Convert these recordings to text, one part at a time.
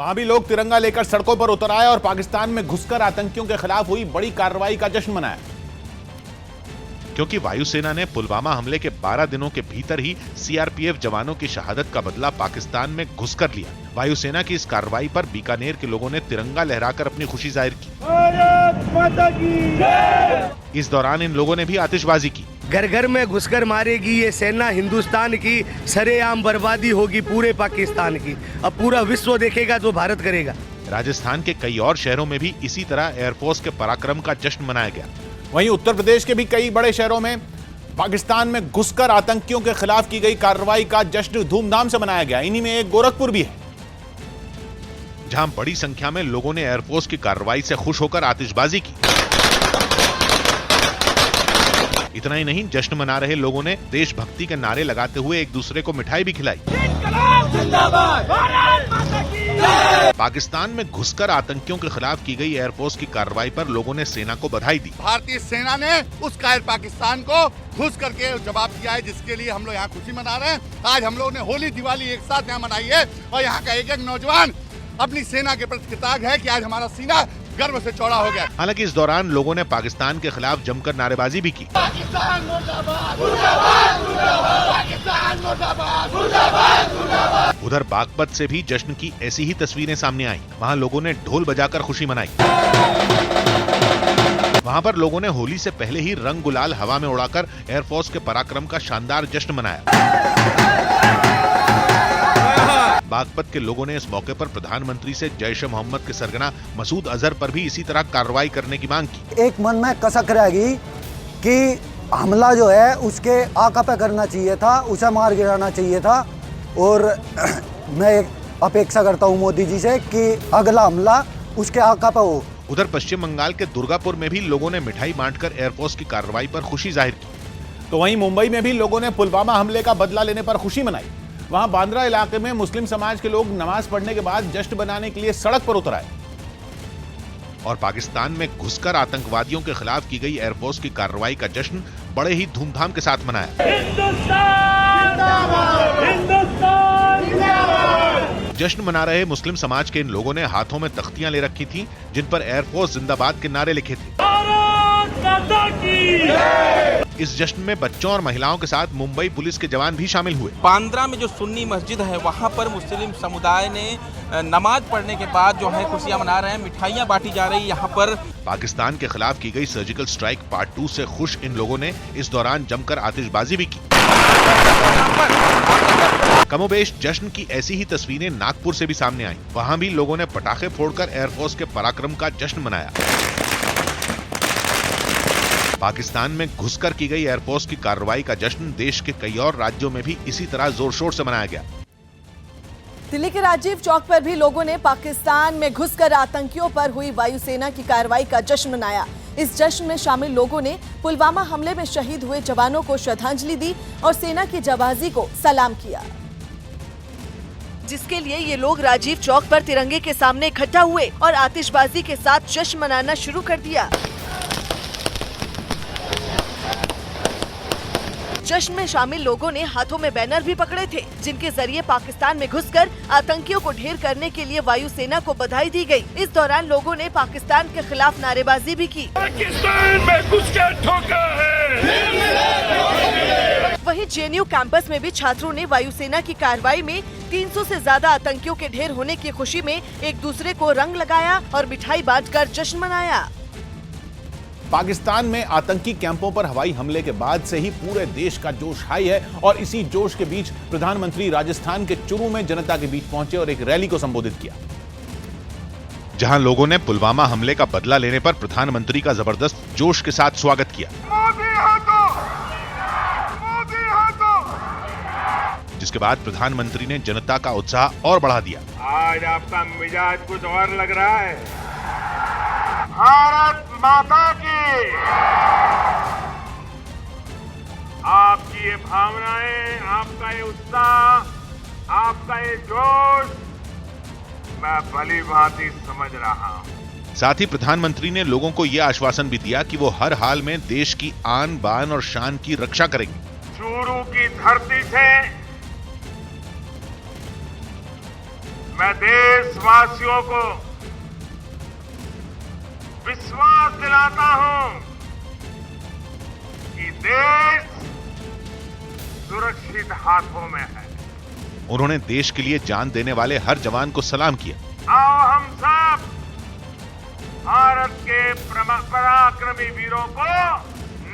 वहां भी लोग तिरंगा लेकर सड़कों पर उतर आए और पाकिस्तान में घुसकर आतंकियों के खिलाफ हुई बड़ी कार्रवाई का जश्न मनाया। क्योंकि वायुसेना ने पुलवामा हमले के 12 दिनों के भीतर ही सीआरपीएफ जवानों की शहादत का बदला पाकिस्तान में घुसकर लिया। वायुसेना की इस कार्रवाई पर बीकानेर के लोगों ने तिरंगा लहराकर अपनी खुशी जाहिर की। इस दौरान इन लोगों ने भी आतिशबाजी की। घर घर में घुसकर मारेगी ये सेना हिंदुस्तान की, सरेआम बर्बादी होगी पूरे पाकिस्तान की। अब पूरा विश्व देखेगा जो भारत करेगा। राजस्थान के कई और शहरों में भी इसी तरह एयरफोर्स के पराक्रम का जश्न मनाया गया। वहीं उत्तर प्रदेश के भी कई बड़े शहरों में पाकिस्तान में घुसकर आतंकियों के खिलाफ की गई कार्रवाई का जश्न धूमधाम से मनाया गया। इन्हीं में एक गोरखपुर भी है, जहां बड़ी संख्या में लोगों ने एयरफोर्स की कार्रवाई से खुश होकर आतिशबाजी की। इतना ही नहीं, जश्न मना रहे लोगों ने देशभक्ति के नारे लगाते हुए एक दूसरे को मिठाई भी खिलाई। पाकिस्तान में घुसकर आतंकियों के खिलाफ की गई एयरफोर्स की कार्रवाई पर लोगों ने सेना को बधाई दी। भारतीय सेना ने उस कायर पाकिस्तान को घुस करके जवाब दिया है, जिसके लिए हम लोग यहाँ खुशी मना रहे हैं। आज हम लोगों ने होली दिवाली एक साथ यहाँ मनाई है और यहाँ का एक एक नौजवान अपनी सेना के प्रति कृतज्ञ है कि आज हमारा सीना गर्व से चौड़ा हो गया। हालांकि इस दौरान लोगों ने पाकिस्तान के खिलाफ जमकर नारेबाजी भी की। पाकिस्तान मुर्दाबाद, मुर्दाबाद, मुर्दाबाद, पाकिस्तान मुर्दाबाद, मुर्दाबाद, मुर्दाबाद। उधर बागपत से भी जश्न की ऐसी ही तस्वीरें सामने आईं। वहां लोगों ने ढोल बजाकर खुशी मनाई। वहां पर लोगों ने होली से पहले ही रंग गुलाल हवा में उड़ाकर एयरफोर्स के पराक्रम का शानदार जश्न मनाया। बागपत के लोगों ने इस मौके पर प्रधानमंत्री से जैश ए मोहम्मद के सरगना मसूद अजहर पर भी इसी तरह कार्रवाई करने की मांग की। एक मन में कसक रहेगी कि हमला जो है उसके आका पे करना चाहिए था, उसे मार गिराना चाहिए था। और मैं अपेक्षा करता हूं मोदी जी से कि अगला हमला उसके आका पे हो। उधर पश्चिम बंगाल के दुर्गापुर में भी लोगों ने मिठाई बांटकर एयरफोर्स की कार्रवाई पर खुशी जाहिर की। तो वहीं मुंबई में भी लोगों ने पुलवामा हमले का बदला लेने पर खुशी मनाई। वहां बांद्रा इलाके में मुस्लिम समाज के लोग नमाज पढ़ने के बाद जश्न बनाने के लिए सड़क पर उतर आए और पाकिस्तान में घुसकर आतंकवादियों के खिलाफ की गई एयरफोर्स की कार्रवाई का जश्न बड़े ही धूमधाम के साथ मनाया। जश्न मना रहे मुस्लिम समाज के इन लोगों ने हाथों में तख्तियां ले रखी थी, जिन पर एयरफोर्स जिंदाबाद के नारे लिखे थे। इस जश्न में बच्चों और महिलाओं के साथ मुंबई पुलिस के जवान भी शामिल हुए। बांद्रा में जो सुन्नी मस्जिद है वहां पर मुस्लिम समुदाय ने नमाज पढ़ने के बाद जो है खुशियां मना रहे हैं, मिठाइयां बांटी जा रही है। यहाँ पर पाकिस्तान के खिलाफ की गई सर्जिकल स्ट्राइक पार्ट 2 से खुश इन लोगों ने इस दौरान जमकर आतिशबाजी भी की। कमोबेश जश्न की ऐसी ही तस्वीरें नागपुर से भी सामने आई। वहां भी लोगों ने पटाखे फोड़कर एयरफोर्स के पराक्रम का जश्न मनाया। पाकिस्तान में घुसकर की गई एयरफोर्स की कार्रवाई का जश्न देश के कई और राज्यों में भी इसी तरह जोर शोर से मनाया गया। दिल्ली के राजीव चौक पर भी लोगों ने पाकिस्तान में घुसकर आतंकियों पर हुई वायुसेना की कार्रवाई का जश्न मनाया। इस जश्न में शामिल लोगों ने पुलवामा हमले में शहीद हुए जवानों को श्रद्धांजलि दी और सेना की जाबाजी को सलाम किया, जिसके लिए ये लोग राजीव चौक पर तिरंगे के सामने इकट्ठा हुए और आतिशबाजी के साथ जश्न मनाना शुरू कर दिया। जश्न में शामिल लोगों ने हाथों में बैनर भी पकड़े थे, जिनके जरिए पाकिस्तान में घुसकर आतंकियों को ढेर करने के लिए वायुसेना को बधाई दी गई। इस दौरान लोगों ने पाकिस्तान के खिलाफ नारेबाजी भी की। पाकिस्तान में घुसकर ठोका है। वहीं जेएनयू कैंपस में भी छात्रों ने वायुसेना की कार्रवाई में 300 से ज्यादा आतंकियों के ढेर होने की खुशी में एक दूसरे को रंग लगाया और मिठाई बांटकर जश्न मनाया। पाकिस्तान में आतंकी कैंपों पर हवाई हमले के बाद से ही पूरे देश का जोश हाई है और इसी जोश के बीच प्रधानमंत्री राजस्थान के चुरू में जनता के बीच पहुंचे और एक रैली को संबोधित किया, जहां लोगों ने पुलवामा हमले का बदला लेने पर प्रधानमंत्री का जबरदस्त जोश के साथ स्वागत किया। जिसके बाद प्रधानमंत्री ने जनता का उत्साह और बढ़ा दिया। आज आपका मिजाज कुछ और लग रहा है। भारत माता की, आपकी ये भावनाएं, आपका ये उत्साह, आपका ये जोश मैं भली भांति समझ रहा हूं। साथ ही प्रधानमंत्री ने लोगों को यह आश्वासन भी दिया कि वो हर हाल में देश की आन बान और शान की रक्षा करेंगे। चूरू की धरती से मैं देशवासियों को विश्वास दिलाता हूं कि देश सुरक्षित हाथों में है। उन्होंने देश के लिए जान देने वाले हर जवान को सलाम किया। आओ हम सब भारत के पराक्रमी वीरों को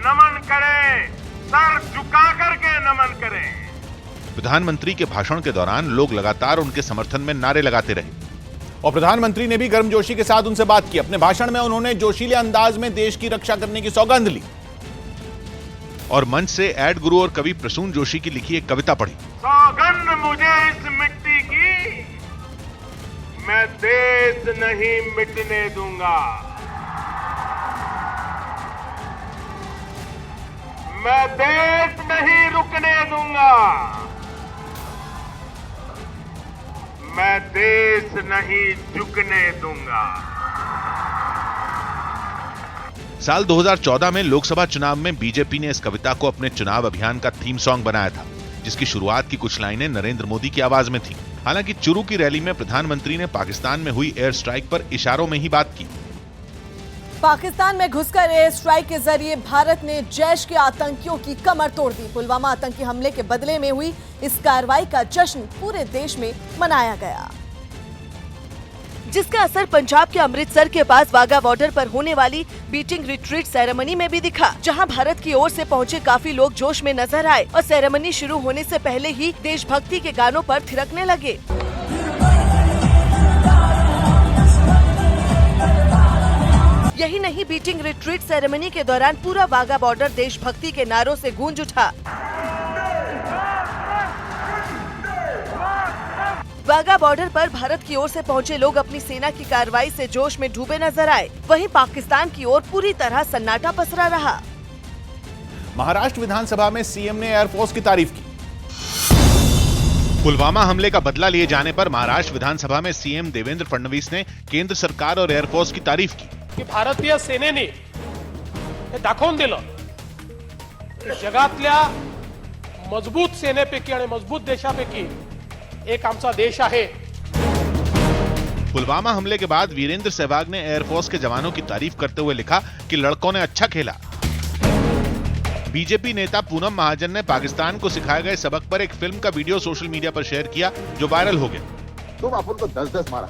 नमन करें, सर झुका करके नमन करें। प्रधानमंत्री के भाषण के दौरान लोग लगातार उनके समर्थन में नारे लगाते रहे और प्रधानमंत्री ने भी गर्मजोशी के साथ उनसे बात की। अपने भाषण में उन्होंने जोशीले अंदाज में देश की रक्षा करने की सौगंध ली और मंच से एड गुरु और कवि प्रसून जोशी की लिखी एक कविता पढ़ी। सौगंध मुझे इस मिट्टी की, मैं देश नहीं मिटने दूंगा। मैं देश नहीं रुकने दूंगा। मैं देश नहीं झुकने दूंगा। साल 2014 में लोकसभा चुनाव में बीजेपी ने इस कविता को अपने चुनाव अभियान का थीम सॉन्ग बनाया था, जिसकी शुरुआत की कुछ लाइनें नरेंद्र मोदी की आवाज में थी। हालांकि चुरू की रैली में प्रधानमंत्री ने पाकिस्तान में हुई एयर स्ट्राइक पर इशारों में ही बात की। पाकिस्तान में घुसकर एयर स्ट्राइक के जरिए भारत ने जैश के आतंकियों की कमर तोड़ दी। पुलवामा आतंकी हमले के बदले में हुई इस कार्रवाई का जश्न पूरे देश में मनाया गया, जिसका असर पंजाब के अमृतसर के पास वाघा बॉर्डर पर होने वाली बीटिंग रिट्रीट सेरेमनी में भी दिखा, जहां भारत की ओर से पहुंचे काफी लोग जोश में नजर आए और सेरेमनी शुरू होने से पहले ही देशभक्ति के गानों पर थिरकने लगे। यही नहीं, बीटिंग रिट्रीट सेरेमनी के दौरान पूरा वाघा बॉर्डर देशभक्ति के नारों से गूंज उठा। वाघा बॉर्डर पर भारत की ओर से पहुंचे लोग अपनी सेना की कार्रवाई से जोश में डूबे नजर आए। वहीं पाकिस्तान की ओर पूरी तरह सन्नाटा पसरा रहा। महाराष्ट्र विधानसभा में सीएम ने एयरफोर्स की तारीफ की। पुलवामा हमले का बदला लिए जाने पर महाराष्ट्र विधानसभा में सीएम देवेंद्र फडणवीस ने केंद्र सरकार और एयरफोर्स की तारीफ की। की भारतीय सेनेने हे दाखवून दिलं की जगातल्या मजबूत सेनेपैकी आणि मजबूत देशापैकी एक आमचा देश आहे। पुलवामा हमले के बाद वीरेंद्र सहवाग ने एयरफोर्स के जवानों की तारीफ करते हुए लिखा कि लड़कों ने अच्छा खेला। बीजेपी नेता पूनम महाजन ने पाकिस्तान को सिखाए गए सबक पर एक फिल्म का वीडियो सोशल मीडिया पर शेयर किया, जो वायरल हो गया। तुम अपन को 10-10 मारा,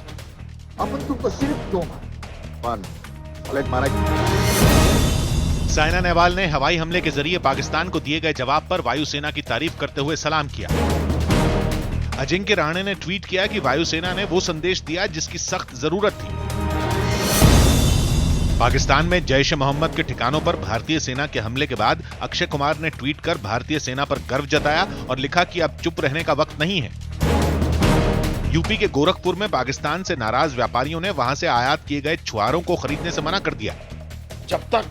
अपन तुमको सिर्फ 2 मारा। साइना नेहवाल ने हवाई हमले के जरिए पाकिस्तान को दिए गए जवाब पर वायुसेना की तारीफ करते हुए सलाम किया। अजिंक्य रहाणे ने ट्वीट किया कि वायुसेना ने वो संदेश दिया जिसकी सख्त जरूरत थी। पाकिस्तान में जैश ए मोहम्मद के ठिकानों पर भारतीय सेना के हमले के बाद अक्षय कुमार ने ट्वीट कर भारतीय सेना पर गर्व जताया और लिखा कि अब चुप रहने का वक्त नहीं है। यूपी के गोरखपुर में पाकिस्तान से नाराज व्यापारियों ने वहां से आयात किए गए छुआरों को खरीदने से मना कर दिया। जब तक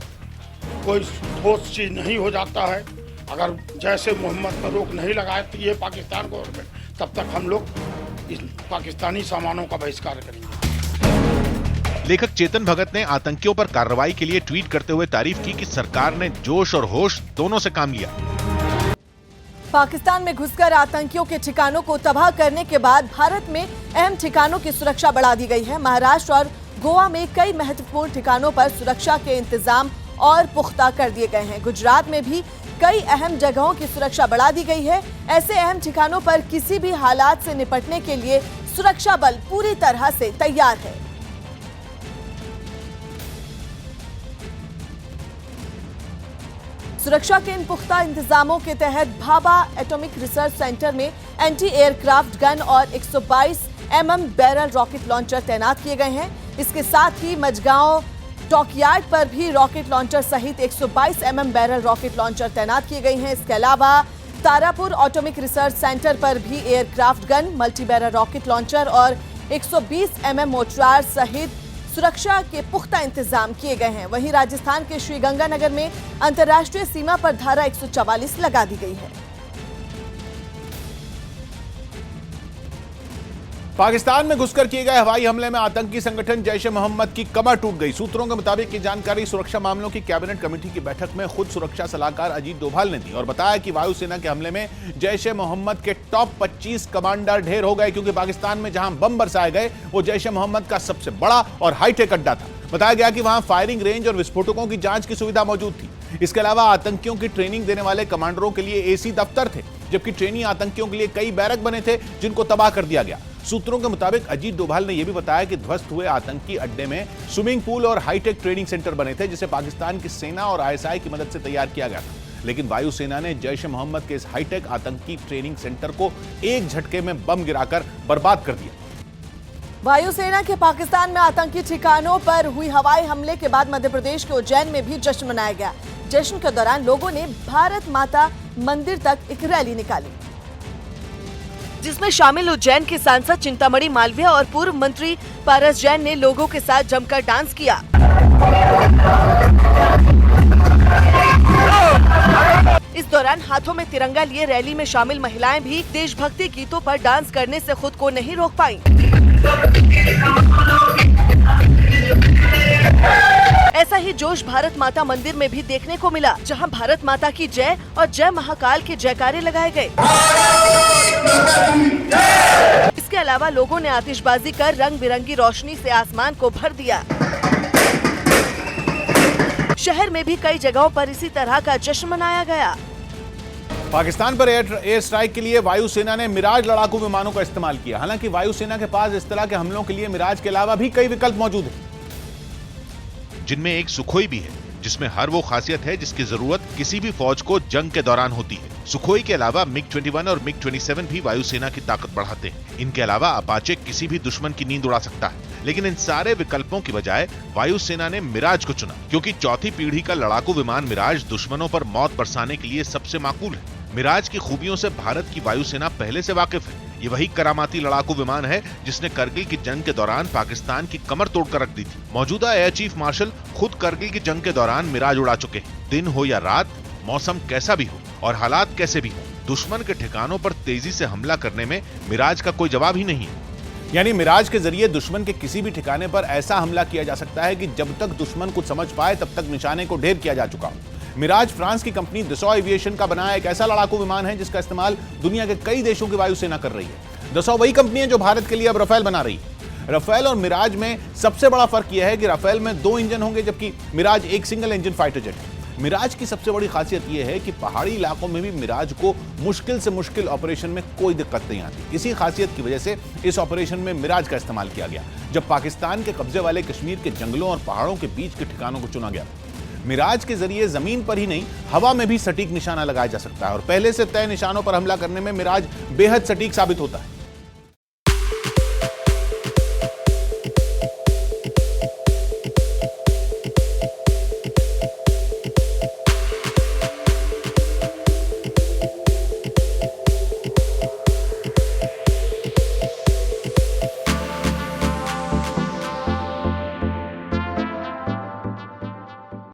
कोई ठोस चीज नहीं हो जाता है, अगर जैसे मोहम्मद पर रोक नहीं लगाती है पाकिस्तान गवर्नमेंट, तब तक हम लोग इस पाकिस्तानी सामानों का बहिष्कार करेंगे। लेखक चेतन भगत ने आतंकियों पर कार्रवाई के लिए ट्वीट करते हुए तारीफ की कि सरकार ने जोश और होश दोनों से काम लिया। पाकिस्तान में घुसकर आतंकियों के ठिकानों को तबाह करने के बाद भारत में अहम ठिकानों की सुरक्षा बढ़ा दी गई है। महाराष्ट्र और गोवा में कई महत्वपूर्ण ठिकानों पर सुरक्षा के इंतजाम और पुख्ता कर दिए गए हैं। गुजरात में भी कई अहम जगहों की सुरक्षा बढ़ा दी गई है। ऐसे अहम ठिकानों पर किसी भी हालात से निपटने के लिए सुरक्षा बल पूरी तरह से तैयार है। सुरक्षा के इन पुख्ता इंतजामों के तहत भाभा एटॉमिक रिसर्च सेंटर में एंटी एयरक्राफ्ट गन और 122 mm बैरल रॉकेट लॉन्चर तैनात किए गए हैं। इसके साथ ही मजगांव डॉकयार्ड पर भी रॉकेट लॉन्चर सहित 122 mm बैरल रॉकेट लॉन्चर तैनात किए गए हैं। इसके अलावा तारापुर एटॉमिक रिसर्च सेंटर पर भी aircraft gun, multi barrel rocket launcher और 120 mm मोर्टार सहित सुरक्षा के पुख्ता इंतजाम किए गए हैं। वहीं राजस्थान के श्रीगंगानगर में अंतर्राष्ट्रीय सीमा पर धारा 144 लगा दी गई है। पाकिस्तान में घुसकर किए गए हवाई हमले में आतंकी संगठन जैश ए मोहम्मद की कमर टूट गई। सूत्रों के मुताबिक ये जानकारी सुरक्षा मामलों की कैबिनेट कमेटी की बैठक में खुद सुरक्षा सलाहकार अजीत डोभाल ने दी और बताया कि वायुसेना के हमले में जैश ए मोहम्मद के टॉप 25 कमांडर ढेर हो गए, क्योंकि पाकिस्तान में जहां बम बरसाए गए वो जैश ए मोहम्मद का सबसे बड़ा और हाईटेक अड्डा था। बताया गया कि वहां फायरिंग रेंज और विस्फोटकों की जांच की सुविधा मौजूद थी। इसके अलावा आतंकियों की ट्रेनिंग देने वाले कमांडरों के लिए एसी दफ्तर थे, जबकि ट्रेनी आतंकियों के लिए कई बैरक बने थे जिनको तबाह कर दिया गया। सूत्रों के मुताबिक अजीत डोभाल ने यह भी बताया कि ध्वस्त हुए आतंकी अड्डे में स्विमिंग पूल और हाईटेक ट्रेनिंग सेंटर बने थे, जिसे पाकिस्तान की सेना और आईएसआई की मदद से तैयार किया गया था। लेकिन वायुसेना ने जैश ए मोहम्मद के इस हाईटेक आतंकी ट्रेनिंग सेंटर को एक झटके में बम गिराकर बर्बाद कर दिया। वायुसेना के पाकिस्तान में आतंकी ठिकानों पर हुई हवाई हमले के बाद मध्य प्रदेश के उज्जैन में भी जश्न मनाया गया। जश्न के दौरान लोगों ने भारत माता मंदिर तक एक रैली निकाली, जिसमें शामिल उज्जैन के सांसद चिंतामणि मालवीय और पूर्व मंत्री पारस जैन ने लोगों के साथ जमकर डांस किया। इस दौरान हाथों में तिरंगा लिए रैली में शामिल महिलाएं भी देशभक्ति गीतों पर डांस करने से खुद को नहीं रोक पाईं। ऐसा ही जोश भारत माता मंदिर में भी देखने को मिला, जहां भारत माता की जय और जय महाकाल के जयकारे लगाए गए। इसके अलावा लोगों ने आतिशबाजी कर रंग बिरंगी रोशनी से आसमान को भर दिया। शहर में भी कई जगहों पर इसी तरह का जश्न मनाया गया। पाकिस्तान पर एयर स्ट्राइक के लिए वायुसेना ने मिराज लड़ाकू विमानों का इस्तेमाल किया। हालांकि वायुसेना के पास इस तरह के हमलों के लिए मिराज के अलावा भी कई विकल्प मौजूद हैं, जिनमें एक सुखोई भी है, जिसमें हर वो खासियत है जिसकी जरूरत किसी भी फौज को जंग के दौरान होती है। सुखोई के अलावा मिग-21 और मिग-27 भी वायुसेना की ताकत बढ़ाते हैं। इनके अलावा अपाचे किसी भी दुश्मन की नींद उड़ा सकता है। लेकिन इन सारे विकल्पों की बजाय वायुसेना ने मिराज को चुना, क्योंकि चौथी पीढ़ी का लड़ाकू विमान मिराज दुश्मनों पर मौत बरसाने के लिए सबसे माकूल है। मिराज की खूबियों से भारत की वायुसेना पहले से वाकिफ है। ये वही करामाती लड़ाकू विमान है जिसने करगिल की जंग के दौरान पाकिस्तान की कमर तोड़कर रख दी थी। मौजूदा एयर चीफ मार्शल खुद करगिल की जंग के दौरान मिराज उड़ा चुके हैं। दिन हो या रात, मौसम कैसा भी हो और हालात कैसे भी हो, दुश्मन के ठिकानों पर तेजी से हमला करने में मिराज का कोई जवाब ही नहीं है। यानी मिराज के जरिए दुश्मन के किसी भी ठिकाने पर ऐसा हमला किया जा सकता है कि जब तक दुश्मन कुछ समझ पाए तब तक निशाने को ढेर किया जा चुका हो। मिराज फ्रांस की कंपनी दसॉ एविएशन का बनाया एक ऐसा लड़ाकू विमान है जिसका इस्तेमाल दुनिया के कई देशों की वायुसेना कर रही है। दसॉ वही कंपनी है जो भारत के लिए अब राफेल बना रही है। राफेल और मिराज में सबसे बड़ा फर्क यह है कि राफेल में 2 इंजन होंगे, जबकि मिराज एक सिंगल इंजन फाइटर जेट है। मिराज की सबसे बड़ी खासियत यह है कि पहाड़ी इलाकों में भी मिराज को मुश्किल से मुश्किल ऑपरेशन में कोई दिक्कत नहीं आती। इसी खासियत की वजह से इस ऑपरेशन में मिराज का इस्तेमाल किया गया, जब पाकिस्तान के कब्जे वाले कश्मीर के जंगलों और पहाड़ों के बीच के ठिकानों को चुना गया। मिराज के जरिए जमीन पर ही नहीं, हवा में भी सटीक निशाना लगाया जा सकता है और पहले से तय निशानों पर हमला करने में मिराज बेहद सटीक साबित होता है।